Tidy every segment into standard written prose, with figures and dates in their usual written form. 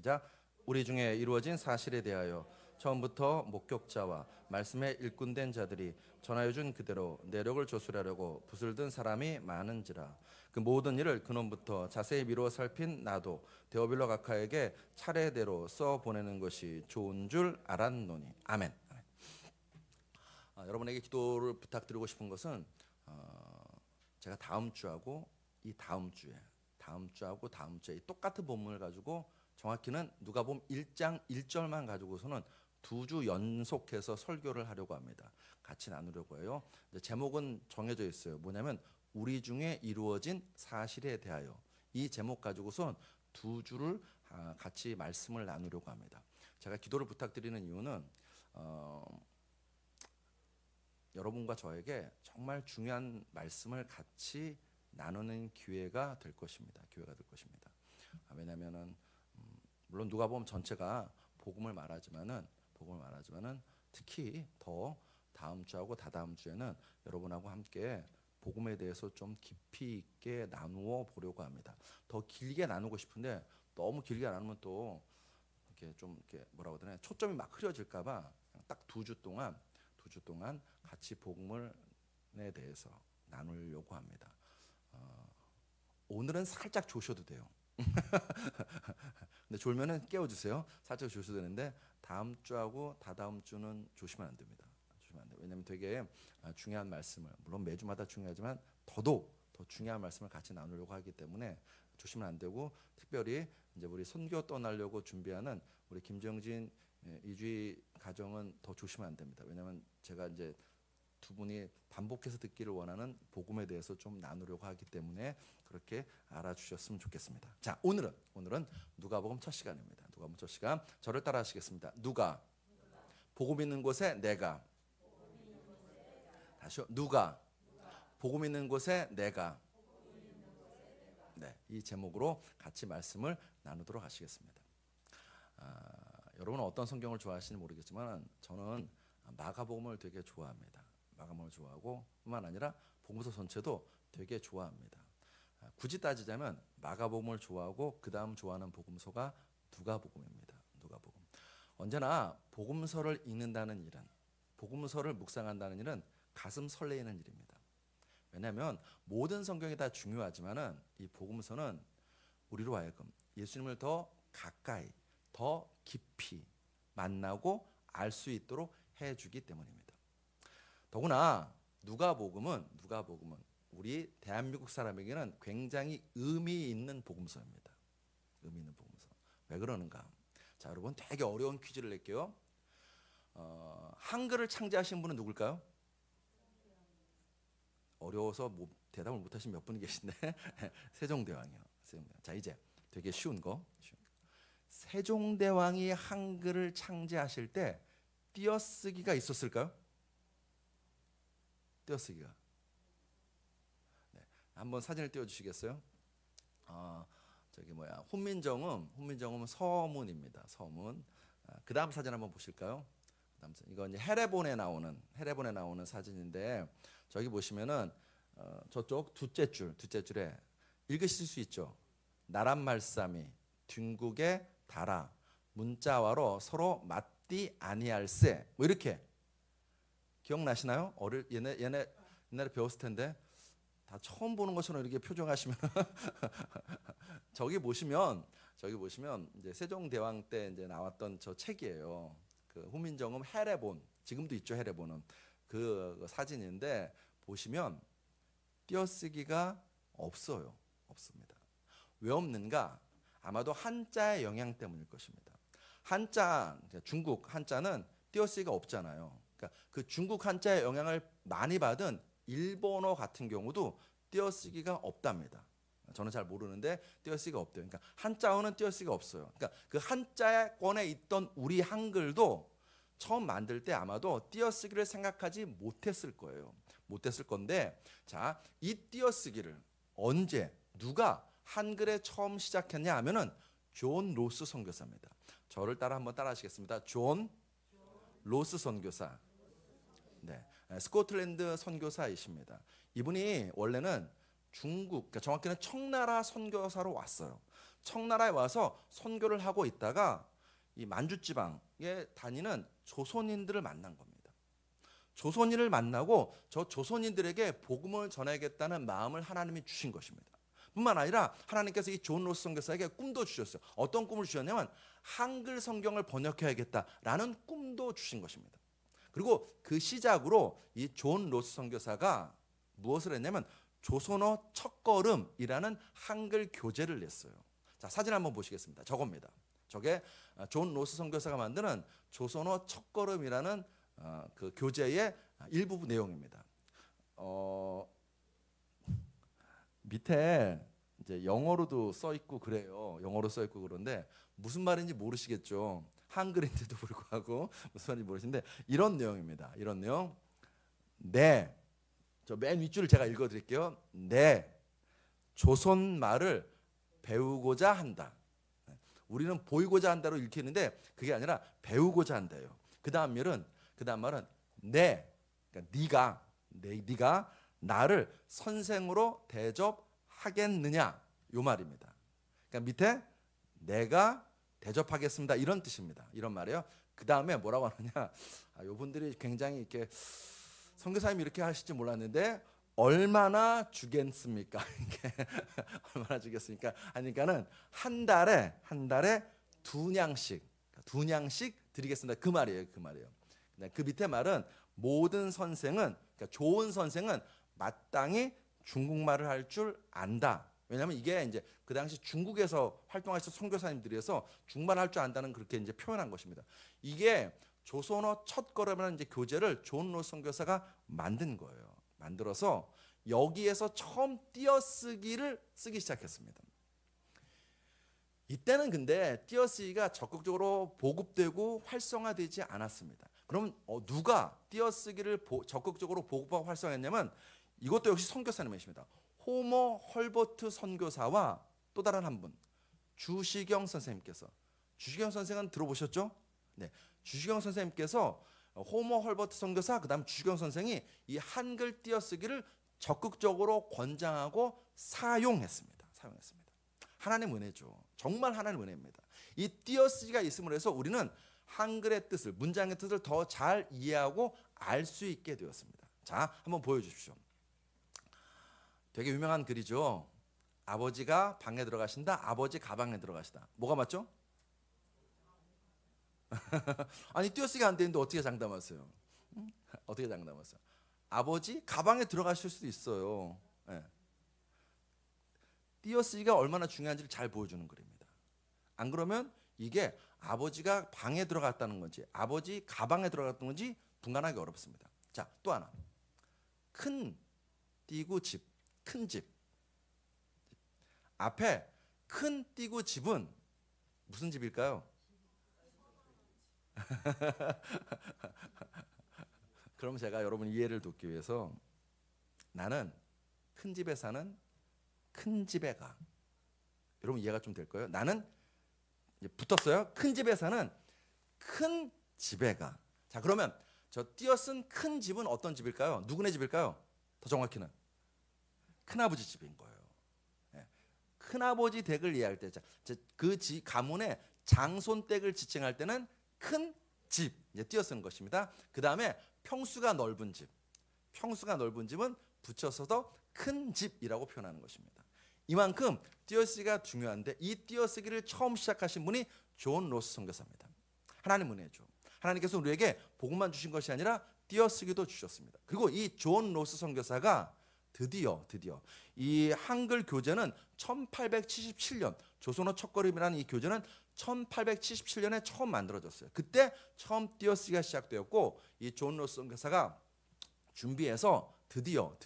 시작. 우리 중에 이루어진 사실에 대하여 처음부터 목격자와 말씀에 일꾼된 자들이 전하여준 그대로 내력을 조술하려고 붓을 든 사람이 많은지라. 그 모든 일을 근원부터 자세히 미루어 살핀 나도 데오빌로 각하에게 차례대로 써 보내는 것이 좋은 줄 알았노니. 아멘. 여러분에게 기도를 부탁드리고 싶은 것은 제가 다음 주하고 이 다음 주하고 다음 주에 똑같은 본문을 가지고 정확히는 누가복음 1장 1절만 가지고서는 2주 연속해서 설교를 하려고 합니다. 같이 나누려고 해요. 제목은 정해져 있어요. 뭐냐면 우리 중에 이루어진 사실에 대하여. 이 제목 가지고선 2주를 같이 말씀을 나누려고 합니다. 제가 기도를 부탁드리는 이유는 여러분과 저에게 정말 중요한 말씀을 같이 나누는 기회가 될 것입니다. 왜냐하면은 물론 누가복음 전체가 복음을 말하지만은 특히 더 다음 주하고 다다음 주에는 여러분하고 함께 복음에 대해서 좀 깊이 있게 나누어 보려고 합니다. 더 길게 나누고 싶은데 너무 길게 나누면 또 이렇게 뭐라고 하나 초점이 막 흐려질까봐 딱 2주 동안 같이 복음에 대해서 나누려고 합니다. 오늘은 살짝 조셔도 돼요. 근데 졸면은 깨워주세요. 살짝 조셔도 되는데 다음 주하고 다다음 주는 조시면 안 됩니다. 왜냐하면 되게 중요한 말씀을, 물론 매주마다 중요하지만 더더욱 더 중요한 말씀을 같이 나누려고 하기 때문에 조시면 안 되고, 특별히 이제 우리 선교 떠나려고 준비하는 우리 김정진 이주희 가정은 더 조시면 안 됩니다. 왜냐하면 제가 이제 두 분이 반복해서 듣기를 원하는 복음에 대해서 좀 나누려고 하기 때문에 그렇게 알아주셨으면 좋겠습니다. 자, 오늘은 누가복음 첫 시간입니다. 누가복음 첫 시간, 저를 따라 하시겠습니다. 누가 복음 있는 곳에 내가. 다시요. 누가 복음 있는 곳에 내가. 네, 이 제목으로 같이 말씀을 나누도록 하시겠습니다. 여러분은 어떤 성경을 좋아하시는지 모르겠지만 저는 마가복음을 되게 좋아합니다. 마가복음을 좋아하고 뿐만 아니라 복음서 전체도 되게 좋아합니다. 굳이 따지자면 마가복음을 좋아하고 그 다음 좋아하는 복음서가 누가복음입니다. 누가복음. 언제나 복음서를 읽는다는 일은, 복음서를 묵상한다는 일은 가슴 설레이는 일입니다. 왜냐하면 모든 성경이 다 중요하지만은 이 복음서는 우리로 하여금 예수님을 더 가까이, 더 깊이 만나고 알 수 있도록 해주기 때문입니다. 더구나 누가복음은 우리 대한민국 사람에게는 굉장히 의미 있는 복음서입니다. 의미 있는 복음서. 왜 그러는가? 자, 여러분 되게 어려운 퀴즈를 낼게요. 한글을 창제하신 분은 누굴까요? 어려워서 대답을 못하신 몇 분 계신데 세종대왕이요. 자, 이제 되게 쉬운 거. 세종대왕이 한글을 창제하실 때 띄어쓰기가 있었을까요? 띄어쓰기가. 네, 한번 사진을 띄워주시겠어요? 훈민정음 서문입니다. 서문. 그 다음 사진 한번 보실까요? 이거 이제 헤레본에 나오는 사진인데, 저기 보시면은 저쪽 둘째 줄에 읽으실 수 있죠. 나란 말싸미 뒷국에 달아 문자와로 서로 맞디 아니할세, 뭐 이렇게. 기억나시나요? 옛날에 배웠을 텐데 다 처음 보는 것처럼 이렇게 표정하시면 저기 보시면 이제 세종대왕 때 이제 나왔던 저 책이에요. 그 훈민정음 헤레본, 지금도 있죠. 헤레본은 그 사진인데 보시면 띄어쓰기가 없습니다. 왜 없는가? 아마도 한자의 영향 때문일 것입니다. 중국 한자는 띄어쓰기가 없잖아요. 그러니까 그 중국 한자의 영향을 많이 받은 일본어 같은 경우도 띄어쓰기가 없답니다. 저는 잘 모르는데 띄어쓰기가 없대요. 그러니까 한자어는 띄어쓰기가 없어요. 그러니까 그 한자권에 있던 우리 한글도 처음 만들 때 아마도 띄어쓰기를 생각하지 못했을 거예요. 못했을 건데, 자, 이 띄어쓰기를 언제 누가 한글에 처음 시작했냐 하면은 존 로스 선교사입니다. 저를 한번 따라 하시겠습니다. 존 로스 선교사. 네, 스코틀랜드 선교사이십니다. 이분이 원래는 중국, 그러니까 정확히는 청나라 선교사로 왔어요. 청나라에 와서 선교를 하고 있다가 이 만주 지방에 다니는 조선인들을 만난 겁니다. 조선인을 만나고 저 조선인들에게 복음을 전하겠다는 마음을 하나님이 주신 것입니다. 뿐만 아니라 하나님께서 이 존 로스 선교사에게 꿈도 주셨어요. 어떤 꿈을 주셨냐면 한글 성경을 번역해야겠다라는 꿈도 주신 것입니다. 그리고 그 시작으로 이 존 로스 선교사가 무엇을 했냐면 조선어 첫걸음이라는 한글 교재를 냈어요. 자, 사진 한번 보시겠습니다. 저겁니다. 저게 존 로스 선교사가 만드는 조선어 첫걸음이라는 그 교재의 일부 내용입니다. 밑에 이제 영어로도 써 있고 그래요. 영어로 써 있고 그런데 무슨 말인지 모르시겠죠. 한글인데도 불구하고 무슨 말인지 모르시는데 이런 내용입니다. 이런 내용. 네. 저 맨 윗줄을 제가 읽어 드릴게요. 네. 조선 말을 배우고자 한다. 우리는 보이고자 한다로 읽히는데 그게 아니라 배우고자 한다요. 그다음 말은 네. 그러니까 네가 나를 선생으로 대접하겠느냐 요 말입니다. 그러니까 밑에 내가 대접하겠습니다 이런 뜻입니다. 이런 말이에요. 그 다음에 뭐라고 하느냐? 요분들이 굉장히 이렇게 선교사님이 이렇게 하실지 몰랐는데 얼마나 주겠습니까? 얼마나 주겠습니까? 하니까는 한 달에 두 냥씩 드리겠습니다. 그 말이에요. 그 밑에 말은 모든 선생은 그러니까 좋은 선생은 마땅히 중국말을 할 줄 안다. 왜냐하면 이게 이제 그 당시 중국에서 활동하시던 선교사님들이어서 중국말 할 줄 안다는 그렇게 이제 표현한 것입니다. 이게 조선어 첫걸음이라는 이제 교재를 존 로스 선교사가 만든 거예요. 만들어서 여기에서 처음 띄어쓰기를 쓰기 시작했습니다. 이때는 근데 띄어쓰기가 적극적으로 보급되고 활성화되지 않았습니다. 그럼 누가 띄어쓰기를 적극적으로 보급하고 활성화했냐면 이것도 역시 선교사님이십니다. 호머 헐버트 선교사와 또 다른 한 분, 주시경 선생님께서. 주시경 선생은 들어보셨죠? 네, 주시경 선생님께서 호머 헐버트 선교사 그다음 주시경 선생이 이 한글 띄어쓰기를 적극적으로 권장하고 사용했습니다. 하나님 은혜죠. 정말 하나님 은혜입니다. 이 띄어쓰기가 있음으로 해서 우리는 한글의 뜻을, 문장의 뜻을 더 잘 이해하고 알 수 있게 되었습니다. 자, 한번 보여주십시오. 되게 유명한 글이죠. 아버지가 방에 들어가신다. 아버지 가방에 들어가시다. 뭐가 맞죠? 아니 띄어쓰기 안 되는데 어떻게 장담하세요? 어떻게 장담하세요? 아버지 가방에 들어가실 수도 있어요. 네. 띄어쓰기가 얼마나 중요한지를 잘 보여주는 글입니다. 안 그러면 이게 아버지가 방에 들어갔다는 건지 아버지 가방에 들어갔던 건지 분간하기 어렵습니다. 자, 또 하나. 큰 띄고 집, 큰 집. 앞에 큰 띄고 집은 무슨 집일까요? 그럼 제가 여러분 이해를 돕기 위해서 나는 큰 집에 사는 큰 집에 가. 여러분 이해가 좀 될 거예요. 나는 이제 붙었어요. 큰 집에 사는 큰 집에 가. 자, 그러면 저 띄어쓴 큰 집은 어떤 집일까요? 누구네 집일까요? 더 정확히는 큰아버지 집인 거예요. 네. 큰아버지 댁을 이해할 때, 그 가문의 장손댁을 지칭할 때는 큰 집, 이제 띄어쓰는 것입니다. 그 다음에 평수가 넓은 집은 붙여서도 큰 집이라고 표현하는 것입니다. 이만큼 띄어쓰기가 중요한데 이 띄어쓰기를 처음 시작하신 분이 존 로스 선교사입니다. 하나님 은혜죠. 하나님께서 우리에게 복음만 주신 것이 아니라 띄어쓰기도 주셨습니다. 그리고 이 존 로스 선교사가 드디어 이 한글 교재는 1877년 조선어 첫걸음이라는 이 교재는 1877년에 처음 만들어졌어요. 그때 처음 띄어쓰기가 시작되었고 이 존 로스 선교사가 준비해서 드디어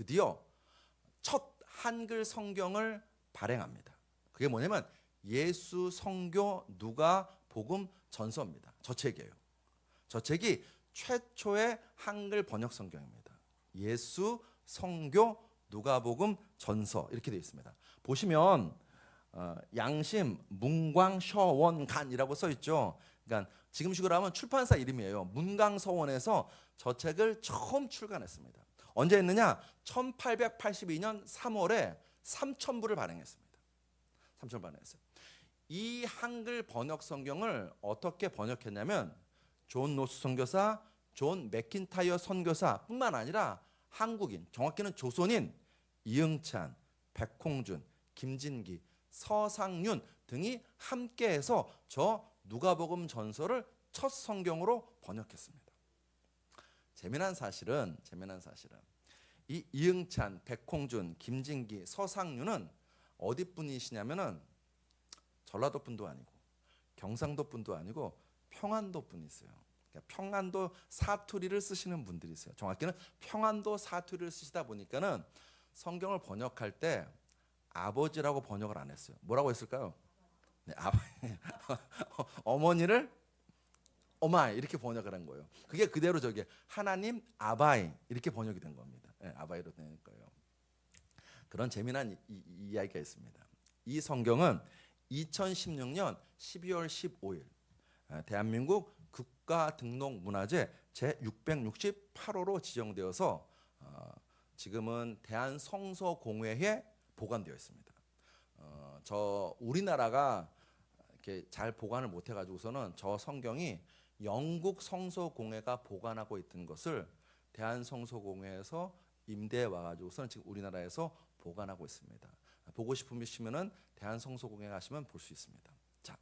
첫 한글 성경을 발행합니다. 그게 뭐냐면 예수 성교 누가 복음 전서입니다. 저 책이에요. 저 책이 최초의 한글 번역 성경입니다. 예수 성교 누가복음 전서 이렇게 되어 있습니다. 보시면 양심 문광서원간이라고 써 있죠. 그러니까 지금식으로 하면 출판사 이름이에요. 문광서원에서 저 책을 처음 출간했습니다. 언제 했느냐? 1882년 3월에 3,000부를 발행했습니다. 3,000부를 발행했어요. 이 한글 번역 성경을 어떻게 번역했냐면 존 노스 선교사, 존 맥킨타이어 선교사뿐만 아니라 한국인, 정확히는 조선인 이응찬, 백홍준, 김진기, 서상윤 등이 함께해서 저 누가복음 전서를 첫 성경으로 번역했습니다. 재미난 사실은 이 이응찬, 백홍준, 김진기, 서상윤은 어디 분이시냐면은 전라도 분도 아니고 경상도 분도 아니고 평안도 분이세요. 그러니까 평안도 사투리를 쓰시는 분들이 있어요. 정확히는 평안도 사투리를 쓰시다 보니까는 성경을 번역할 때 아버지라고 번역을 안 했어요. 뭐라고 했을까요? 네, 어머니를 어마이 이렇게 번역을 한 거예요. 그게 그대로 저기 하나님 아바이 이렇게 번역이 된 겁니다. 네, 아바이로 된 거예요. 그런 재미난 이야기가 있습니다. 이 성경은 2016년 12월 15일 대한민국 국가등록문화재 제668호로 지정되어서 지금은 대한성서공회에 보관되어 있습니다. 저 우리나라가 이렇게 잘 보관을 못 해가지고서는 저 성경이 영국 성서공회가 보관하고 있던 것을 대한성서공회에서 임대해 와가지고서는 지금 우리나라에서 보관하고 있습니다. 보고 싶으시면은 대한성서공회 가시면 볼 수 있습니다. 자,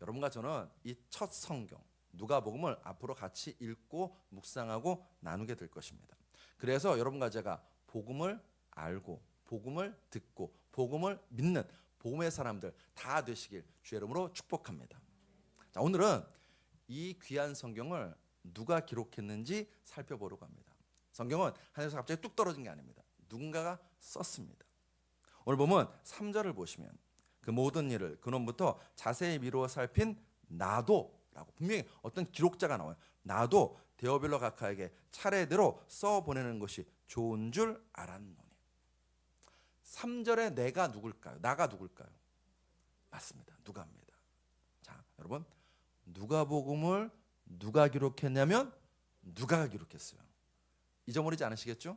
여러분과 저는 이 첫 성경 누가복음을 앞으로 같이 읽고 묵상하고 나누게 될 것입니다. 그래서 여러분과 제가 복음을 알고 복음을 듣고 복음을 믿는 복음의 사람들 다 되시길 주의 이름으로 축복합니다. 자, 오늘은 이 귀한 성경을 누가 기록했는지 살펴보려고 합니다. 성경은 하늘에서 갑자기 뚝 떨어진 게 아닙니다. 누군가가 썼습니다. 오늘 보면 3절을 보시면 그 모든 일을 근원부터 자세히 미루어 살핀 나도라고 분명히 어떤 기록자가 나와요. 나도 데오빌로 각하에게 차례대로 써보내는 것이 좋은 줄 알았노니. 3절에 내가 누굴까요? 나가 누굴까요? 맞습니다. 누가입니다. 자, 여러분 누가복음을 누가 기록했냐면 누가가 기록했어요. 잊어버리지 않으시겠죠?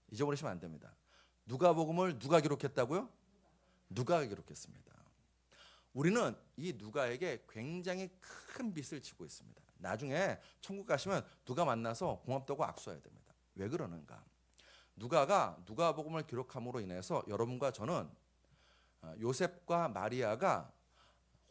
잊어버리시면 안 됩니다. 누가복음을 누가 기록했다고요? 누가가 기록했습니다. 우리는 이 누가에게 굉장히 큰 빚을 지고 있습니다. 나중에 천국 가시면 누가 만나서 고맙다고 악수해야 됩니다. 왜 그러는가? 누가가 누가복음을 기록함으로 인해서 여러분과 저는 요셉과 마리아가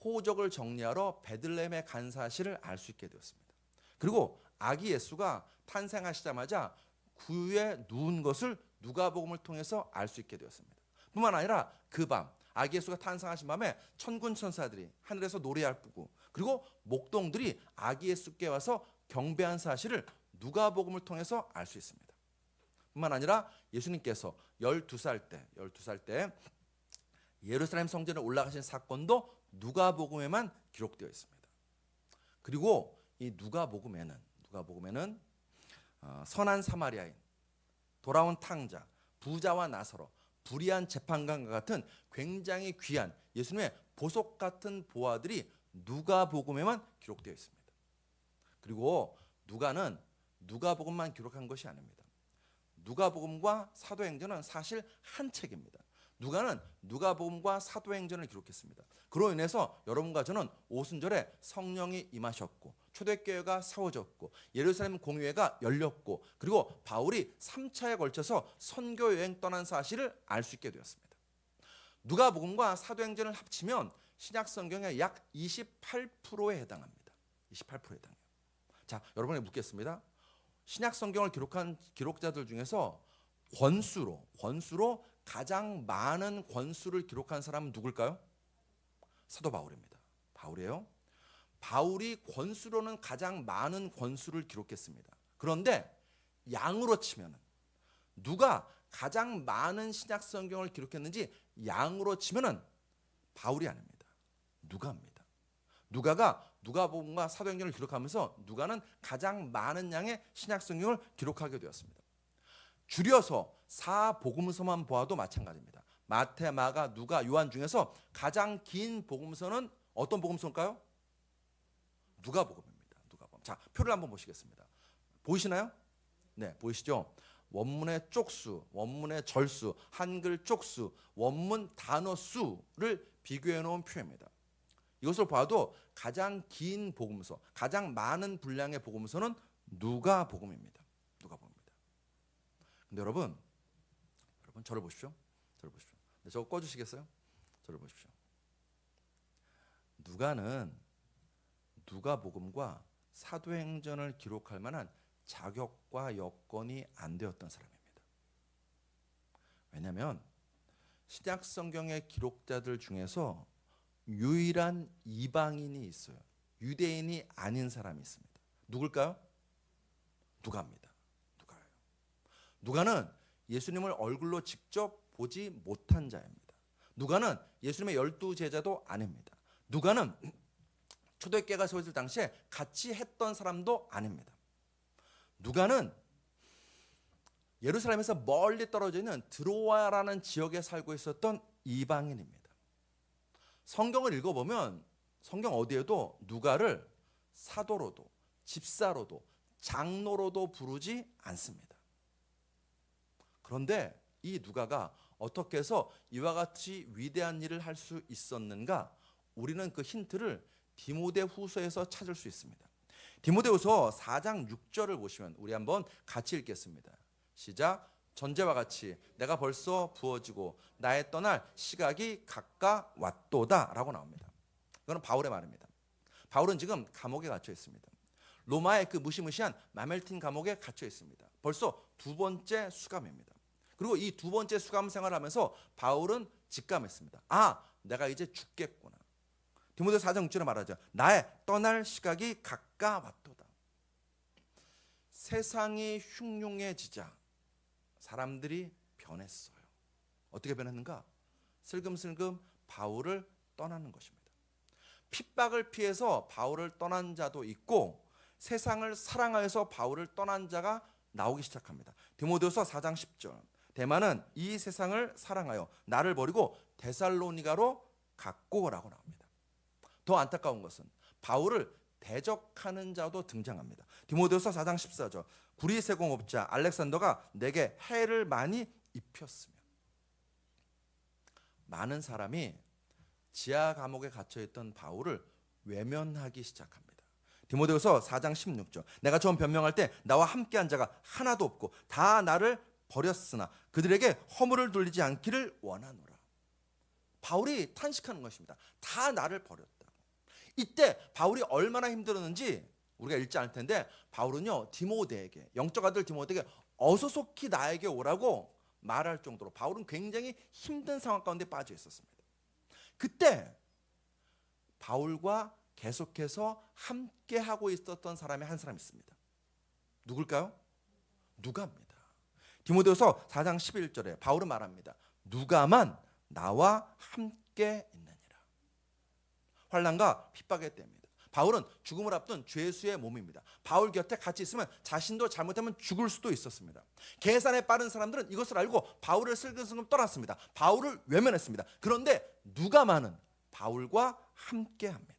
호적을 정리하러 베들레헴에 간 사실을 알 수 있게 되었습니다. 그리고 아기 예수가 탄생하시자마자 구유에 누운 것을 누가복음을 통해서 알 수 있게 되었습니다. 뿐만 아니라 그 밤 아기 예수가 탄생하신 밤에 천군 천사들이 하늘에서 노래할 부고 그리고 목동들이 아기 예수께 와서 경배한 사실을 누가복음을 통해서 알 수 있습니다. 뿐만 아니라 예수님께서 12살 때 예루살렘 성전에 올라가신 사건도 누가복음에만 기록되어 있습니다. 그리고 이 누가복음에는 선한 사마리아인, 돌아온 탕자, 부자와 나사로, 불의한 재판관과 같은 굉장히 귀한 예수님의 보석 같은 보화들이 누가복음에만 기록되어 있습니다. 그리고 누가는 누가복음만 기록한 것이 아닙니다. 누가복음과 사도행전은 사실 한 책입니다. 누가는 누가복음과 사도행전을 기록했습니다. 그로 인해서 여러분과 저는 오순절에 성령이 임하셨고 초대교회가 세워졌고 예루살렘 공의회가 열렸고 그리고 바울이 3차에 걸쳐서 선교 여행 떠난 사실을 알 수 있게 되었습니다. 누가복음과 사도행전을 합치면 신약 성경의 약 28%에 해당합니다. 28%에 해당해요. 자, 여러분에게 묻겠습니다. 신약 성경을 기록한 기록자들 중에서 권수로 가장 많은 권수를 기록한 사람은 누굴까요? 사도 바울입니다. 바울이에요. 바울이 권수로는 가장 많은 권수를 기록했습니다. 그런데 양으로 치면은 누가 가장 많은 신약 성경을 기록했는지 양으로 치면은 바울이 아닙니다. 누가입니다. 누가가 누가복음과 사도행전을 기록하면서 누가는 가장 많은 양의 신약 성경을 기록하게 되었습니다. 줄여서 사복음서만 보아도 마찬가지입니다. 마태, 마가, 누가, 요한 중에서 가장 긴 복음서는 어떤 복음서일까요? 누가복음입니다. 누가복음. 자, 표를 한번 보시겠습니다. 보이시나요? 네, 보이시죠? 원문의 쪽수, 원문의 절수, 한글 쪽수, 원문 단어 수를 비교해 놓은 표입니다. 이것을 봐도 가장 긴 복음서, 가장 많은 분량의 복음서는 누가복음입니다. 누가복음입니다. 근데 여러분 저를 보십시오. 저를 보십시오. 네, 저거 꺼주시겠어요? 저를 보십시오. 누가는 누가복음과 사도행전을 기록할 만한 자격과 여건이 안 되었던 사람입니다. 왜냐하면 신약 성경의 기록자들 중에서 유일한 이방인이 있어요. 유대인이 아닌 사람이 있습니다. 누굴까요? 누가입니다. 누가예요. 누가는 예수님을 얼굴로 직접 보지 못한 자입니다. 누가는 예수님의 12제자도 아닙니다. 누가는 초대교회가 세워질 당시에 같이 했던 사람도 아닙니다. 누가는 예루살렘에서 멀리 떨어져 있는 드로아라는 지역에 살고 있었던 이방인입니다. 성경을 읽어보면 성경 어디에도 누가를 사도로도 집사로도 장로로도 부르지 않습니다. 그런데 이 누가가 어떻게 해서 이와 같이 위대한 일을 할 수 있었는가? 우리는 그 힌트를 디모데후서에서 찾을 수 있습니다. 디모데후서 4장 6절을 보시면 우리 한번 같이 읽겠습니다. 시작. 전제와 같이 내가 벌써 부어지고 나의 떠날 시각이 가까웠도다 라고 나옵니다. 이거는 바울의 말입니다. 바울은 지금 감옥에 갇혀 있습니다. 로마의 그 무시무시한 마멜틴 감옥에 갇혀 있습니다. 벌써 두 번째 수감입니다. 그리고 이 두 번째 수감 생활을 하면서 바울은 직감했습니다. 아, 내가 이제 죽겠구나. 디모데 4장 6절에 말하죠. 나의 떠날 시각이 가까웠도다. 세상이 흉흉해지자 사람들이 변했어요. 어떻게 변했는가? 슬금슬금 바울을 떠나는 것입니다. 핍박을 피해서 바울을 떠난 자도 있고 세상을 사랑하여서 바울을 떠난 자가 나오기 시작합니다. 디모데후서 4장 10절. 대만은 이 세상을 사랑하여 나를 버리고 데살로니가로 갔고라고 나옵니다. 더 안타까운 것은 바울을 대적하는 자도 등장합니다. 디모데후서 4장 14절. 구리세공업자 알렉산더가 내게 해를 많이 입혔으며. 많은 사람이 지하 감옥에 갇혀 있던 바울을 외면하기 시작합니다. 디모데후서 4장 16절. 내가 처음 변명할 때 나와 함께한 자가 하나도 없고 다 나를 버렸으나 그들에게 허물을 돌리지 않기를 원하노라. 바울이 탄식하는 것입니다. 다 나를 버렸다. 이때 바울이 얼마나 힘들었는지 우리가 읽지 않을 텐데 바울은요 디모데에게 영적 아들 디모데에게 어서속히 나에게 오라고 말할 정도로 바울은 굉장히 힘든 상황 가운데 빠져 있었습니다. 그때 바울과 계속해서 함께 하고 있었던 사람이 한 사람 있습니다. 누굴까요? 누가입니다. 디모데후서 4장 11절에 바울은 말합니다. 누가만 나와 함께 있느니라. 환난과 핍박의 때입니다. 바울은 죽음을 앞둔 죄수의 몸입니다. 바울 곁에 같이 있으면 자신도 잘못하면 죽을 수도 있었습니다. 계산에 빠른 사람들은 이것을 알고 바울을 슬금슬금 떠났습니다. 바울을 외면했습니다. 그런데 누가만은 바울과 함께합니다.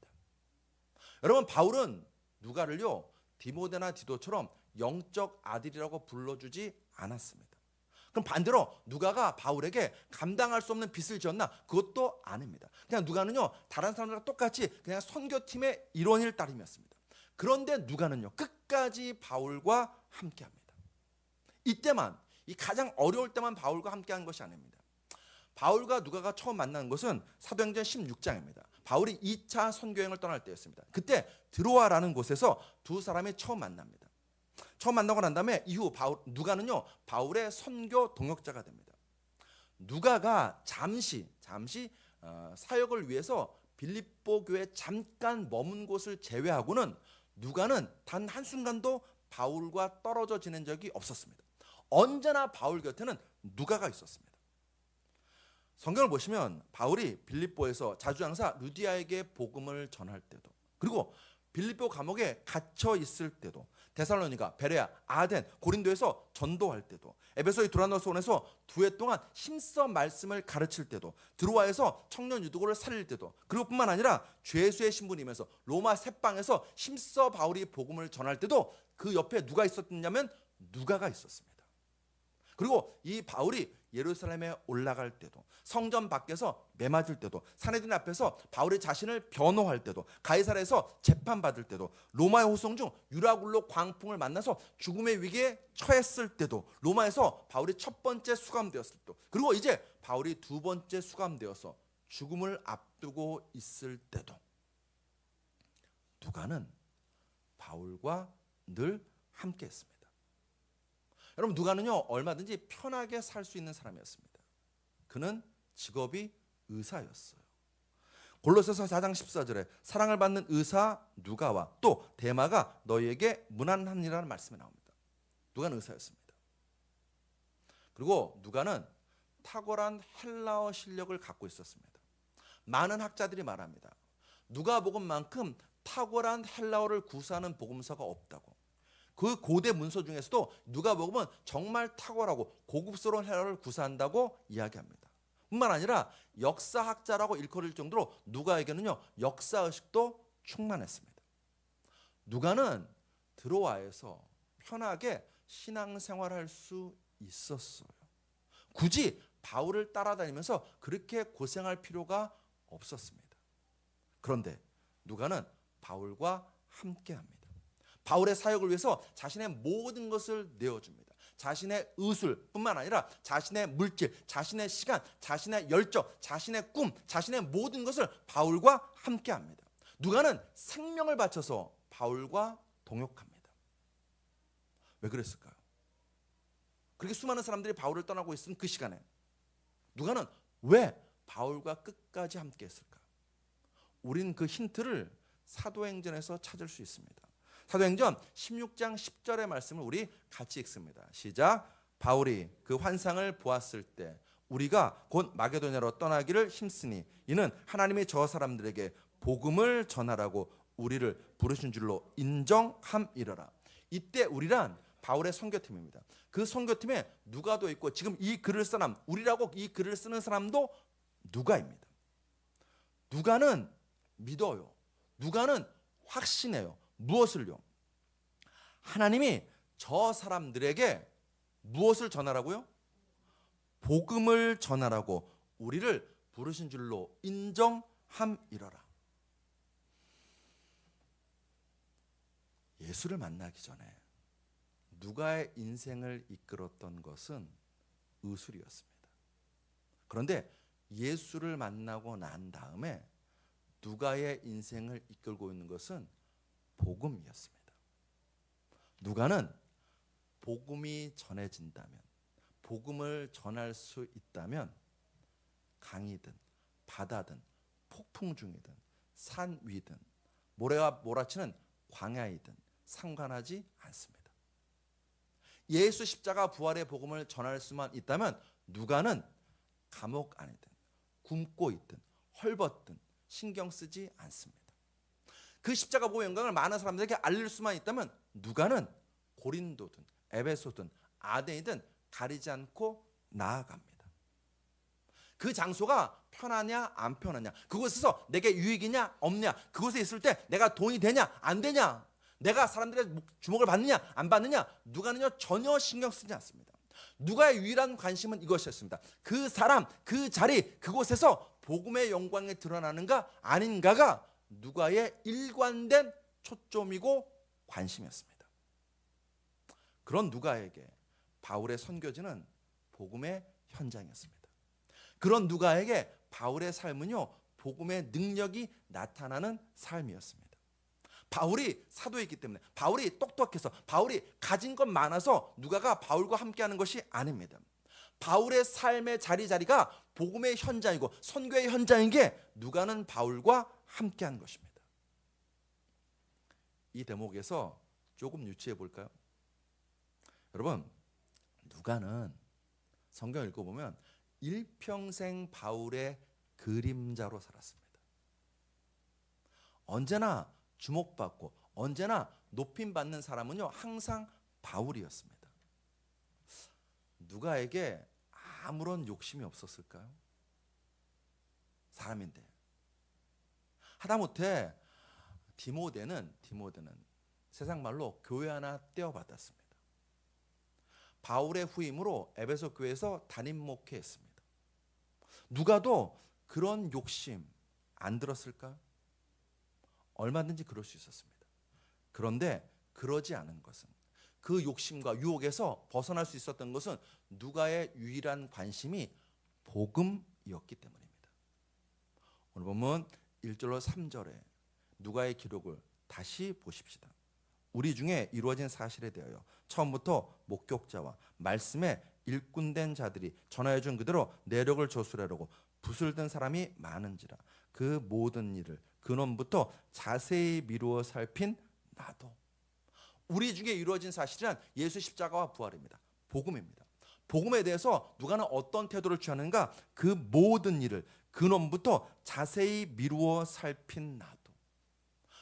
여러분 바울은 누가를요 디모데나 디도처럼 영적 아들이라고 불러주지 않았습니다. 그럼 반대로 누가가 바울에게 감당할 수 없는 빚을 지었나? 그것도 아닙니다. 그냥 누가는요 다른 사람들과 똑같이 그냥 선교팀의 일원일 따름이었습니다. 그런데 누가는요 끝까지 바울과 함께합니다. 이때만 이 가장 어려울 때만 바울과 함께한 것이 아닙니다. 바울과 누가가 처음 만난 것은 사도행전 16장입니다. 바울이 2차 선교행을 떠날 때였습니다. 그때 드로아라는 곳에서 두 사람이 처음 만납니다. 처음 만나고 난 다음에 이후 누가는요 바울의 선교 동역자가 됩니다. 누가가 잠시 사역을 위해서 빌립보 교회에 잠깐 머문 곳을 제외하고는 누가는 단 한순간도 바울과 떨어져 지낸 적이 없었습니다. 언제나 바울 곁에는 누가가 있었습니다. 성경을 보시면 바울이 빌립보에서 자주장사 루디아에게 복음을 전할 때도 그리고 빌립보 감옥에 갇혀 있을 때도 데살로니가, 베레아, 아덴, 고린도에서 전도할 때도 에베소의 두라노스온에서 두 해 동안 힘써 말씀을 가르칠 때도 드로아에서 청년 유두고를 살릴 때도 그리고 뿐만 아니라 죄수의 신분이면서 로마 새방에서 힘써 바울이 복음을 전할 때도 그 옆에 누가 있었냐면 누가가 있었습니다. 그리고 이 바울이 예루살렘에 올라갈 때도, 성전 밖에서 매맞을 때도, 사내들 앞에서 바울이 자신을 변호할 때도, 가이사랴에서 재판받을 때도, 로마의 호송 중 유라굴로 광풍을 만나서 죽음의 위기에 처했을 때도, 로마에서 바울이 첫 번째 수감되었을 때도, 그리고 이제 바울이 두 번째 수감되어서 죽음을 앞두고 있을 때도 누가는 바울과 늘 함께 했습니다. 여러분, 누가는요 얼마든지 편하게 살 수 있는 사람이었습니다. 그는 직업이 의사였어요. 골로새서 4장 14절에 사랑을 받는 의사 누가와 또 데마가 너희에게 문안하니라는 말씀이 나옵니다. 누가는 의사였습니다. 그리고 누가는 탁월한 헬라어 실력을 갖고 있었습니다. 많은 학자들이 말합니다. 누가복음만큼 탁월한 헬라어를 구사하는 복음서가 없다고. 그 고대 문서 중에서도 누가복음은 정말 탁월하고 고급스러운 헬라어를 구사한다고 이야기합니다. 뿐만 아니라 역사학자라고 일컬을 정도로 누가에게는요 역사의식도 충만했습니다. 누가는 드로아에서 편하게 신앙생활할 수 있었어요. 굳이 바울을 따라다니면서 그렇게 고생할 필요가 없었습니다. 그런데 누가는 바울과 함께합니다. 바울의 사역을 위해서 자신의 모든 것을 내어줍니다. 자신의 의술뿐만 아니라 자신의 물질, 자신의 시간, 자신의 열정, 자신의 꿈, 자신의 모든 것을 바울과 함께합니다. 누가는 생명을 바쳐서 바울과 동역합니다. 왜 그랬을까요? 그렇게 수많은 사람들이 바울을 떠나고 있은 그 시간에 누가는 왜 바울과 끝까지 함께했을까? 우린 그 힌트를 사도행전에서 찾을 수 있습니다. 사도행전 16장 10절의 말씀을 우리 같이 읽습니다. 시작. 바울이 그 환상을 보았을 때 우리가 곧 마게도냐로 떠나기를 힘쓰니 이는 하나님이 저 사람들에게 복음을 전하라고 우리를 부르신 줄로 인정함이러라. 이때 우리란 바울의 선교팀입니다. 그 선교팀에 누가도 있고 지금 이 글을 쓴 사람, 우리라고 이 글을 쓰는 사람도 누가입니다. 누가는 믿어요. 누가는 확신해요. 무엇을요? 하나님이 저 사람들에게 무엇을 전하라고요? 복음을 전하라고 우리를 부르신 줄로 인정함이러라. 예수를 만나기 전에 누가의 인생을 이끌었던 것은 의술이었습니다. 그런데 예수를 만나고 난 다음에 누가의 인생을 이끌고 있는 것은 복음이었습니다. 누가는 복음이 전해진다면, 복음을 전할 수 있다면 강이든 바다든 폭풍 중이든 산 위든 모래가 몰아치는 광야이든 상관하지 않습니다. 예수 십자가 부활의 복음을 전할 수만 있다면 누가는 감옥 안이든 굶고 있든 헐벗든 신경 쓰지 않습니다. 그 십자가 보의 영광을 많은 사람들에게 알릴 수만 있다면 누가는 고린도든 에베소든 아덴이든 가리지 않고 나아갑니다. 그 장소가 편하냐 안 편하냐, 그곳에서 내게 유익이냐 없냐, 그곳에 있을 때 내가 돈이 되냐 안 되냐, 내가 사람들의 주목을 받느냐 안 받느냐, 누가는요 전혀 신경 쓰지 않습니다. 누가의 유일한 관심은 이것이었습니다. 그 사람, 그 자리, 그곳에서 복음의 영광이 드러나는가 아닌가가 누가의 일관된 초점이고 관심이었습니다. 그런 누가에게 바울의 선교지는 복음의 현장이었습니다. 그런 누가에게 바울의 삶은요 복음의 능력이 나타나는 삶이었습니다. 바울이 사도였기 때문에, 바울이 똑똑해서, 바울이 가진 것 많아서 누가가 바울과 함께하는 것이 아닙니다. 바울의 삶의 자리자리가 복음의 현장이고 선교의 현장인 게 누가는 바울과 함께한 것입니다. 이 대목에서 조금 유추해 볼까요? 여러분, 누가는 성경 읽어보면 일평생 바울의 그림자로 살았습니다. 언제나 주목받고 언제나 높임받는 사람은요 항상 바울이었습니다. 누가에게 아무런 욕심이 없었을까요? 사람인데. 하다못해 디모데는 세상 말로 교회 하나 떼어받았습니다. 바울의 후임으로 에베소 교회에서 담임 목회했습니다. 누가도 그런 욕심 안 들었을까요? 얼마든지 그럴 수 있었습니다. 그런데 그러지 않은 것은, 그 욕심과 유혹에서 벗어날 수 있었던 것은 누가의 유일한 관심이 복음이었기 때문입니다. 오늘 보면 1절로 3절에 누가의 기록을 다시 보십시다. 우리 중에 이루어진 사실에 대하여 처음부터 목격자와 말씀에 일꾼된 자들이 전하여준 그대로 내력을 조술하려고 붓을 든 사람이 많은지라. 그 모든 일을 근원부터 자세히 미루어 살핀 나도. 우리 중에 이루어진 사실은 예수 십자가와 부활입니다. 복음입니다. 복음에 대해서 누가는 어떤 태도를 취하는가? 그 모든 일을 근원부터 자세히 미루어 살핀 나도.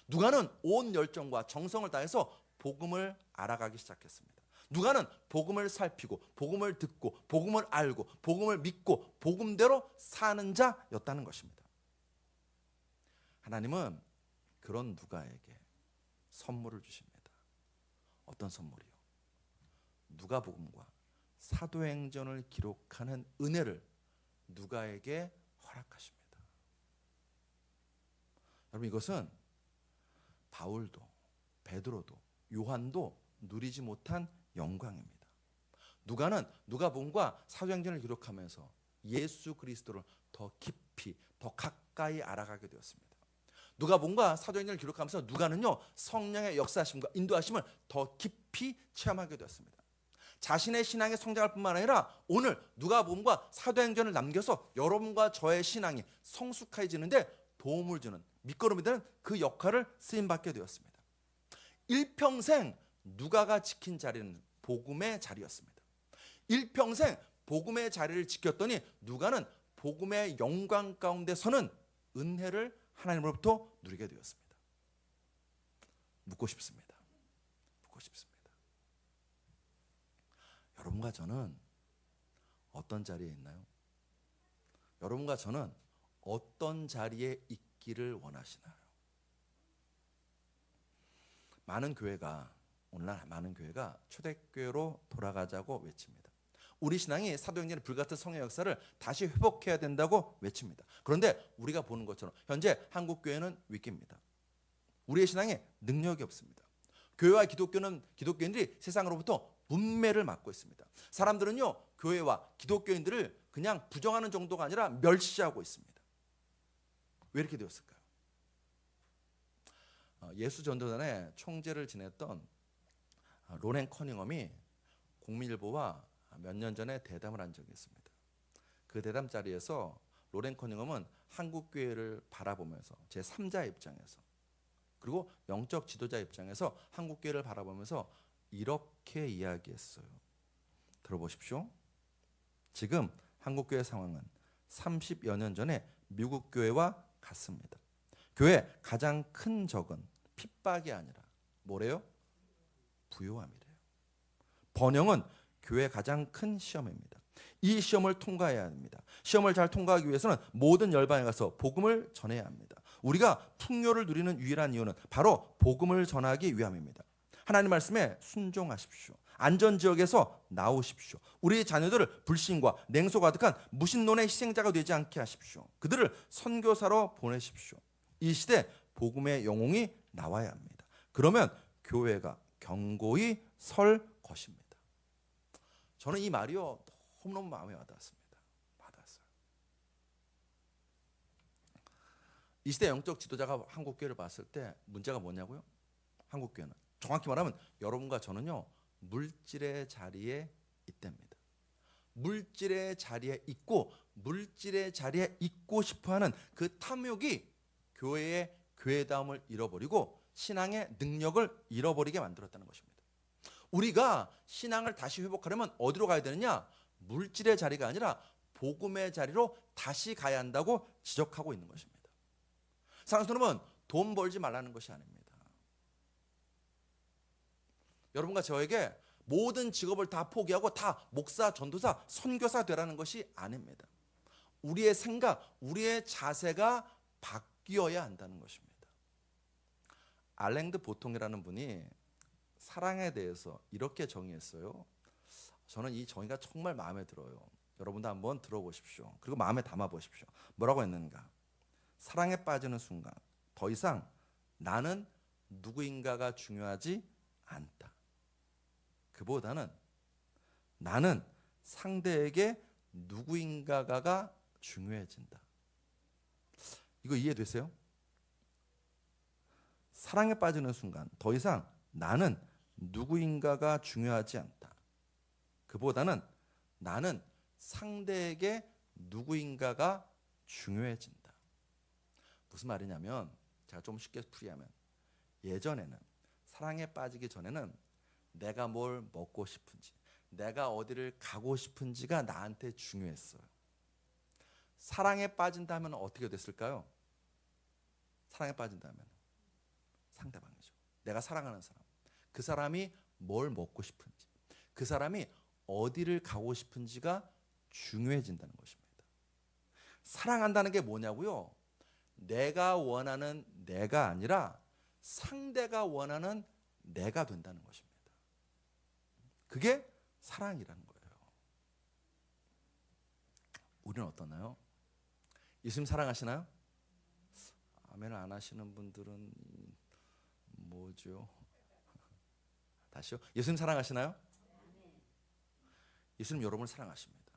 누가는 온 열정과 정성을 다해서 복음을 알아가기 시작했습니다. 누가는 복음을 살피고 복음을 듣고 복음을 알고 복음을 믿고 복음대로 사는 자였다는 것입니다. 하나님은 그런 누가에게 선물을 주십니다. 어떤 선물이요? 누가복음과 사도행전을 기록하는 은혜를 누가에게 허락하십니다. 여러분, 이것은 바울도 베드로도 요한도 누리지 못한 영광입니다. 누가는 누가복음과 사도행전을 기록하면서 예수 그리스도를 더 깊이 더 가까이 알아가게 되었습니다. 누가복음과 사도행전을 기록하면서 누가는요, 성령의 역사하심과 인도하심을 더 깊이 체험하게 되었습니다. 자신의 신앙의 성장할 뿐만 아니라 오늘 누가복음과 사도행전을 남겨서 여러분과 저의 신앙이 성숙해지는데 도움을 주는 밑거름이 되는 그 역할을 쓰임받게 되었습니다. 일평생 누가가 지킨 자리는 복음의 자리였습니다. 일평생 복음의 자리를 지켰더니 누가는 복음의 영광 가운데서는 은혜를 하나님으로부터 누리게 되었습니다. 묻고 싶습니다. 묻고 싶습니다. 여러분과 저는 어떤 자리에 있나요? 여러분과 저는 어떤 자리에 있기를 원하시나요? 오늘날 많은 교회가 초대교회로 돌아가자고 외칩니다. 우리 신앙이 사도행전의 불같은 성의 역사를 다시 회복해야 된다고 외칩니다. 그런데 우리가 보는 것처럼 현재 한국 교회는 위기입니다. 우리의 신앙에 능력이 없습니다. 교회와 기독교인들이 세상으로부터 문매를 맞고 있습니다. 사람들은요, 교회와 기독교인들을 그냥 부정하는 정도가 아니라 멸시하고 있습니다. 왜 이렇게 되었을까요? 예수 전도단의 총재를 지냈던 로렌 커닝엄이 국민일보와 몇 년 전에 대담을 한 적이 있습니다. 그 대담 자리에서 로렌 커닝엄은 한국 교회를 바라보면서 제3자 입장에서, 그리고 영적 지도자 입장에서 한국 교회를 바라보면서 이렇게 이야기했어요. 들어보십시오. 지금 한국 교회 상황은 30여 년 전에 미국 교회와 같습니다. 교회 가장 큰 적은 핍박이 아니라 뭐래요? 부요함이래요. 번영은 교회 가장 큰 시험입니다. 이 시험을 통과해야 합니다. 시험을 잘 통과하기 위해서는 모든 열방에 가서 복음을 전해야 합니다. 우리가 풍요를 누리는 유일한 이유는 바로 복음을 전하기 위함입니다. 하나님 말씀에 순종하십시오. 안전지역에서 나오십시오. 우리 자녀들을 불신과 냉소 가득한 무신론의 희생자가 되지 않게 하십시오. 그들을 선교사로 보내십시오. 이 시대 복음의 영웅이 나와야 합니다. 그러면 교회가 견고히 설 것입니다. 저는 이 말이요, 너무너무 마음에 와닿았습니다. 와닿았어요. 이 시대 영적 지도자가 한국교회를 봤을 때 문제가 뭐냐고요? 한국교회는 정확히 말하면 여러분과 저는요, 물질의 자리에 있답니다. 물질의 자리에 있고 물질의 자리에 있고 싶어하는 그 탐욕이 교회의 교회다움을 잃어버리고 신앙의 능력을 잃어버리게 만들었다는 것입니다. 우리가 신앙을 다시 회복하려면 어디로 가야 되느냐? 물질의 자리가 아니라 복음의 자리로 다시 가야 한다고 지적하고 있는 것입니다. 사랑하는 여러분, 돈 벌지 말라는 것이 아닙니다. 여러분과 저에게 모든 직업을 다 포기하고 다 목사, 전도사, 선교사 되라는 것이 아닙니다. 우리의 생각, 우리의 자세가 바뀌어야 한다는 것입니다. 알랭드 보통이라는 분이 사랑에 대해서 이렇게 정의했어요. 저는 이 정의가 정말 마음에 들어요. 여러분도 한번 들어보십시오. 그리고 마음에 담아보십시오. 뭐라고 했는가? 사랑에 빠지는 순간 더 이상 나는 누구인가가 중요하지 않다. 그보다는 나는 상대에게 누구인가가 중요해진다. 이거 이해되세요? 사랑에 빠지는 순간 더 이상 나는 누구인가가 중요하지 않다. 그보다는 나는 상대에게 누구인가가 중요해진다. 무슨 말이냐면 제가 좀 쉽게 풀이하면 예전에는 사랑에 빠지기 전에는 내가 뭘 먹고 싶은지 내가 어디를 가고 싶은지가 나한테 중요했어요. 사랑에 빠진다면 어떻게 됐을까요? 사랑에 빠진다면 상대방이죠. 내가 사랑하는 사람. 그 사람이 뭘 먹고 싶은지 그 사람이 어디를 가고 싶은지가 중요해진다는 것입니다. 사랑한다는 게 뭐냐고요? 내가 원하는 내가 아니라 상대가 원하는 내가 된다는 것입니다. 그게 사랑이라는 거예요. 우리는 어떠나요? 예수님 사랑하시나요? 아멘을 안 하시는 분들은 뭐죠? 다시요. 예수님 사랑하시나요? 예수님 여러분을 사랑하십니다.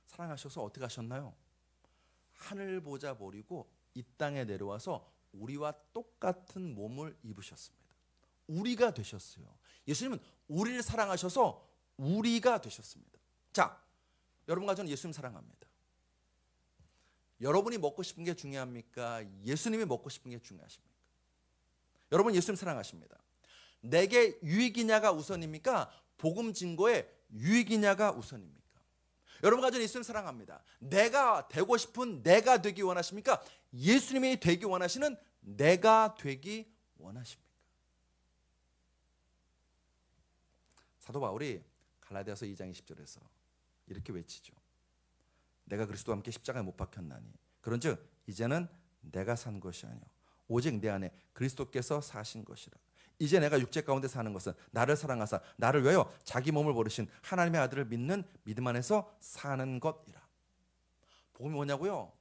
사랑하셔서 어떻게 하셨나요? 하늘 보좌 버리고 이 땅에 내려와서 우리와 똑같은 몸을 입으셨습니다. 우리가 되셨어요. 예수님은 우리를 사랑하셔서 우리가 되셨습니다. 자, 여러분과 저는 예수님 사랑합니다. 여러분이 먹고 싶은 게 중요합니까? 예수님이 먹고 싶은 게 중요하십니까? 여러분 예수님 사랑하십니다. 내게 유익이냐가 우선입니까? 복음 증거에 유익이냐가 우선입니까? 여러분과 저는 예수님 사랑합니다. 내가 되고 싶은 내가 되기 원하십니까? 예수님이 되기 원하시는 내가 되기 원하십니까? 사도 바울이 갈라디아서 2장 20절에서 이렇게 외치죠. 내가 그리스도와 함께 십자가에 못 박혔나니 그런즉 이제는 내가 산 것이 아니요 오직 내 안에 그리스도께서 사신 것이라. 이제 내가 육체 가운데 사는 것은 나를 사랑하사 나를 위하여 자기 몸을 버리신 하나님의 아들을 믿는 믿음 안에서 사는 것이라. 복음이 뭐냐고요?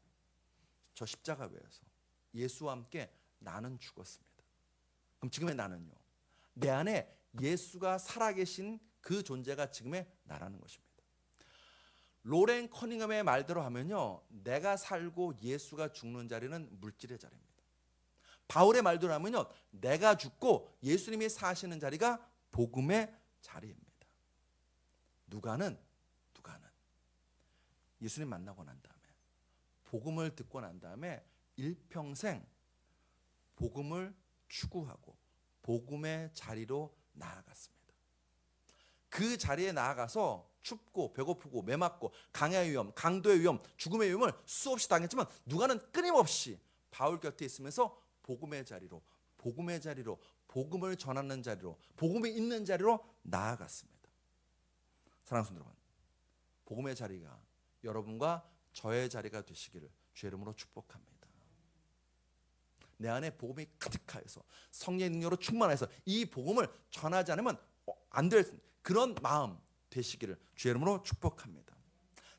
저 십자가 위에서 예수와 함께 나는 죽었습니다. 그럼 지금의 나는요? 내 안에 예수가 살아계신 그 존재가 지금의 나라는 것입니다. 로렌 커닝엄의 말대로 하면요, 내가 살고 예수가 죽는 자리는 물질의 자리입니다. 바울의 말대로 하면요, 내가 죽고 예수님이 사시는 자리가 복음의 자리입니다. 누가는 예수님 만나고 난 다음에 복음을 듣고 난 다음에 일평생 복음을 추구하고 복음의 자리로 나아갔습니다. 그 자리에 나아가서 춥고 배고프고 매맞고 강야의 위험, 강도의 위험, 죽음의 위험을 수없이 당했지만 누가는 끊임없이 바울 곁에 있으면서 복음의 자리로 복음을 전하는 자리로 복음이 있는 자리로 나아갔습니다. 사랑하는 여러분, 복음의 자리가 여러분과 저의 자리가 되시기를 주의 이름으로 축복합니다. 내 안에 복음이 가득하여서 성령의 능력으로 충만해서 이 복음을 전하지 않으면 안 될 그런 마음 되시기를 주의 이름으로 축복합니다.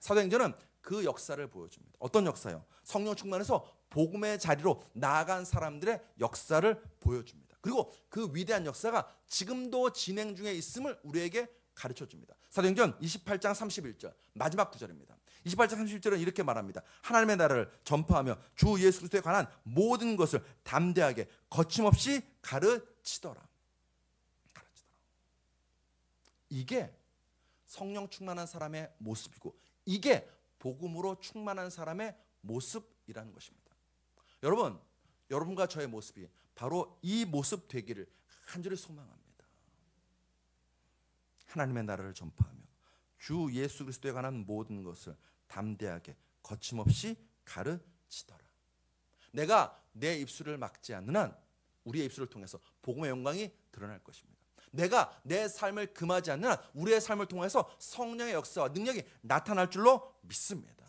사도행전은 그 역사를 보여줍니다. 어떤 역사요? 성령 충만해서 복음의 자리로 나아간 사람들의 역사를 보여줍니다. 그리고 그 위대한 역사가 지금도 진행 중에 있음을 우리에게 가르쳐줍니다. 사도행전 28장 31절 마지막 구절입니다. 28장 31절은 이렇게 말합니다. 하나님의 나라를 전파하며 주 예수 그리스도에 관한 모든 것을 담대하게 거침없이 가르치더라. 이게 성령 충만한 사람의 모습이고 이게 복음으로 충만한 사람의 모습이라는 것입니다. 여러분, 여러분과 저의 모습이 바로 이 모습 되기를 간절히 소망합니다. 하나님의 나라를 전파하며 주 예수 그리스도에 관한 모든 것을 담대하게 거침없이 가르치더라. 내가 내 입술을 막지 않는 한 우리의 입술을 통해서 복음의 영광이 드러날 것입니다. 내가 내 삶을 금하지 않는 한 우리의 삶을 통해서 성령의 역사와 능력이 나타날 줄로 믿습니다.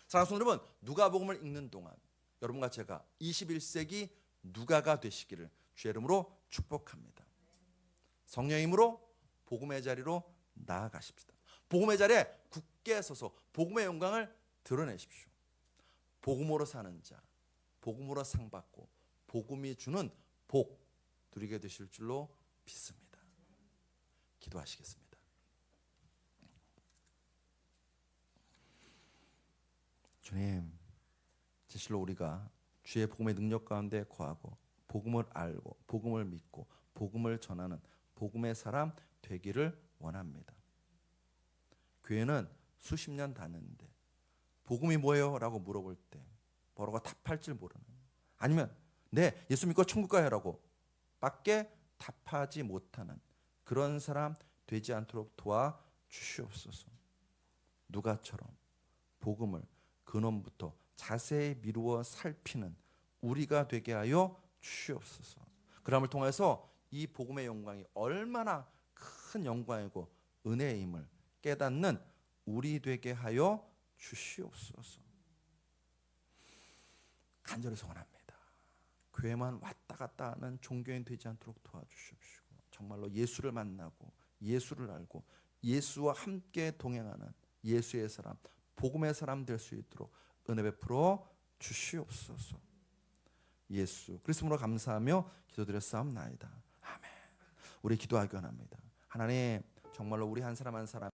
사랑하는 여러분, 누가복음을 읽는 동안 여러분과 제가 21세기 누가가 되시기를 주의 이름으로 축복합니다. 성령의 힘으로 복음의 자리로 나아가십시다. 복음의 자리에 굳게 서서 복음의 영광을 드러내십시오. 복음으로 사는 자, 복음으로 상 받고 복음이 주는 복 누리게 되실 줄로 믿습니다. 기도하시겠습니다. 주님, 진실로 우리가 주의 복음의 능력 가운데 거하고 복음을 알고 복음을 믿고 복음을 전하는 복음의 사람 되기를 원합니다. 교회는 수십 년 다녔는데 복음이 뭐예요? 라고 물어볼 때 뭐라고 답할 줄 모르는, 아니면 네 예수 믿고 천국 가요 라고 밖에 답하지 못하는 그런 사람 되지 않도록 도와주시옵소서. 누가처럼 복음을 근원부터 자세히 미루어 살피는 우리가 되게 하여 주시옵소서. 그럼을 통해서 이 복음의 영광이 얼마나 큰 영광이고 은혜임을 깨닫는 우리 되게 하여 주시옵소서. 간절히 소원합니다. 교회만 왔다 갔다 하는 종교인 되지 않도록 도와주십시오. 정말로 예수를 만나고 예수를 알고 예수와 함께 동행하는 예수의 사람, 복음의 사람 될 수 있도록 은혜 베풀어 주시옵소서. 예수 그리스도로 감사하며 기도드렸사옵나이다. 아멘. 우리 기도하기 원합니다. 하나님, 정말로 우리 한 사람 한 사람